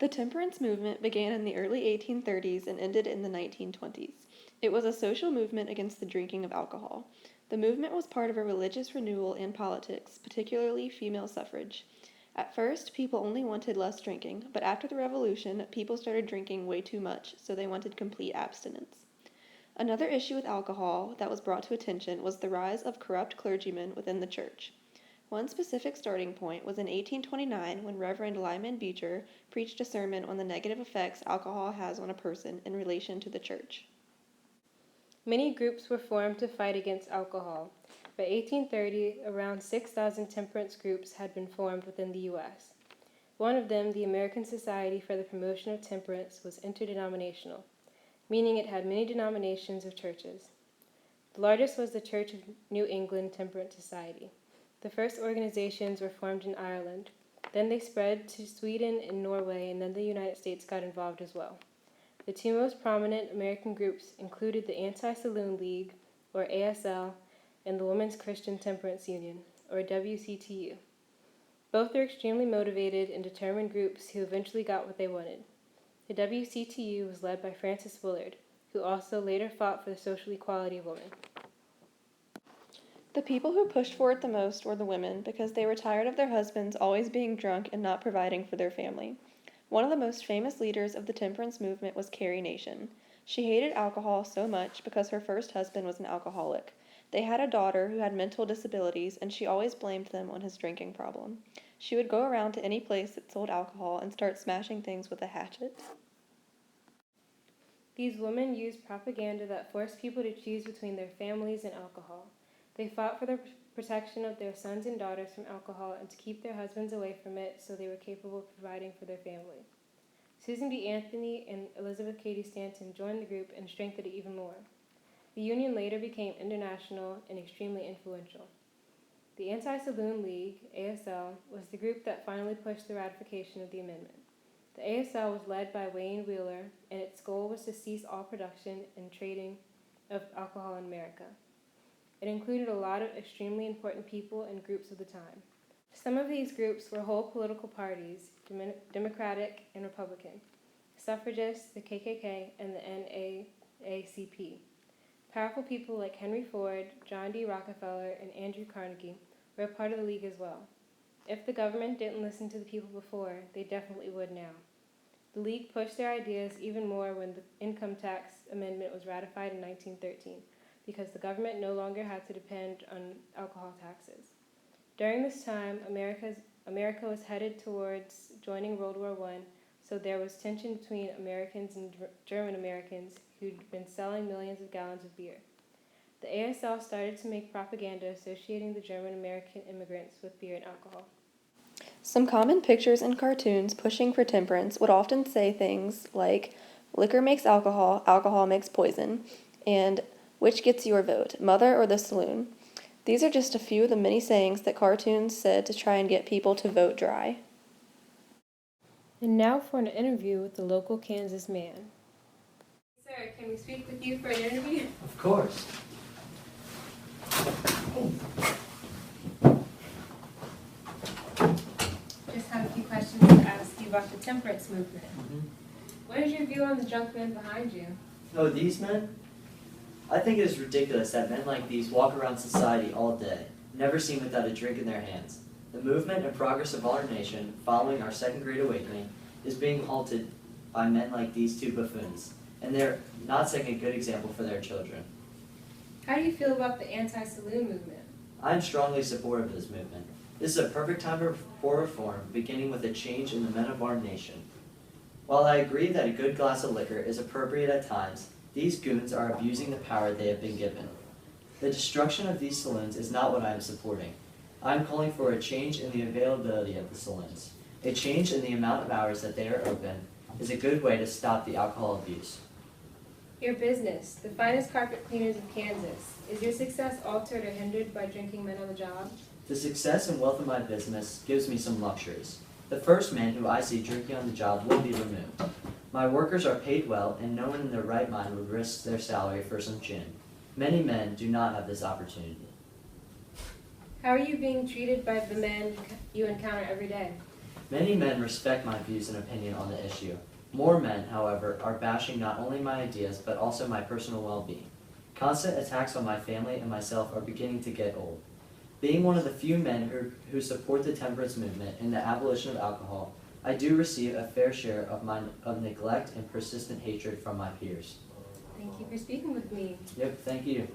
The temperance movement began in the early 1830s and ended in the 1920s. It was a social movement against the drinking of alcohol. The movement was part of a religious renewal and politics, particularly female suffrage. At first, people only wanted less drinking, but after the revolution, people started drinking way too much, so they wanted complete abstinence. Another issue with alcohol that was brought to attention was the rise of corrupt clergymen within the church. One specific starting point was in 1829 when Reverend Lyman Beecher preached a sermon on the negative effects alcohol has on a person in relation to the church. Many groups were formed to fight against alcohol. By 1830, around 6,000 temperance groups had been formed within the U.S. One of them, the American Society for the Promotion of Temperance, was interdenominational, meaning it had many denominations of churches. The largest was the Church of New England Temperance Society. The first organizations were formed in Ireland. Then they spread to Sweden and Norway, and then the United States got involved as well. The two most prominent American groups included the Anti-Saloon League, or ASL, and the Women's Christian Temperance Union, or WCTU. Both are extremely motivated and determined groups who eventually got what they wanted. The WCTU was led by Frances Willard, who also later fought for the social equality of women. The people who pushed for it the most were the women because they were tired of their husbands always being drunk and not providing for their family. One of the most famous leaders of the temperance movement was Carrie Nation. She hated alcohol so much because her first husband was an alcoholic. They had a daughter who had mental disabilities, and she always blamed them on his drinking problem. She would go around to any place that sold alcohol and start smashing things with a hatchet. These women used propaganda that forced people to choose between their families and alcohol. They fought for the protection of their sons and daughters from alcohol and to keep their husbands away from it so they were capable of providing for their family. Susan B. Anthony and Elizabeth Cady Stanton joined the group and strengthened it even more. The union later became international and extremely influential. The Anti-Saloon League, ASL, was the group that finally pushed the ratification of the amendment. The ASL was led by Wayne Wheeler, and its goal was to cease all production and trading of alcohol in America. It included a lot of extremely important people and groups of the time. Some of these groups were whole political parties, Democratic and Republican, suffragists, the KKK, and the NAACP. Powerful people like Henry Ford, John D. Rockefeller, and Andrew Carnegie were a part of the league as well. If the government didn't listen to the people before, they definitely would now. The league pushed their ideas even more when the income tax amendment was ratified in 1913. Because the government no longer had to depend on alcohol taxes. During this time, America was headed towards joining World War I, so there was tension between Americans and German Americans who'd been selling millions of gallons of beer. The ASL started to make propaganda associating the German American immigrants with beer and alcohol. Some common pictures in cartoons pushing for temperance would often say things like, "Liquor makes alcohol, alcohol makes poison," and "Which gets your vote, mother or the saloon?" These are just a few of the many sayings that cartoons said to try and get people to vote dry. And now for an interview with the local Kansas man. Sir, can we speak with you for an interview? Of course. Just have a few questions to ask you about the temperance movement. What is your view on the drunk men behind you? Oh, these men? I think it is ridiculous that men like these walk around society all day, never seen without a drink in their hands. The movement and progress of our nation, following our Second Great Awakening, is being halted by men like these two buffoons, and they're not setting a good example for their children. How do you feel about the anti-saloon movement? I am strongly supportive of this movement. This is a perfect time for reform, beginning with a change in the men of our nation. While I agree that a good glass of liquor is appropriate at times, these goons are abusing the power they have been given. The destruction of these saloons is not what I am supporting. I am calling for a change in the availability of the saloons. A change in the amount of hours that they are open is a good way to stop the alcohol abuse. Your business, the finest carpet cleaners in Kansas. Is your success altered or hindered by drinking men on the job? The success and wealth of my business gives me some luxuries. The first man who I see drinking on the job will be removed. My workers are paid well, and no one in their right mind would risk their salary for some gin. Many men do not have this opportunity. How are you being treated by the men you encounter every day? Many men respect my views and opinion on the issue. More men, however, are bashing not only my ideas, but also my personal well-being. Constant attacks on my family and myself are beginning to get old. Being one of the few men who support the temperance movement and the abolition of alcohol, I do receive a fair share of neglect and persistent hatred from my peers. Thank you for speaking with me. Yep, thank you.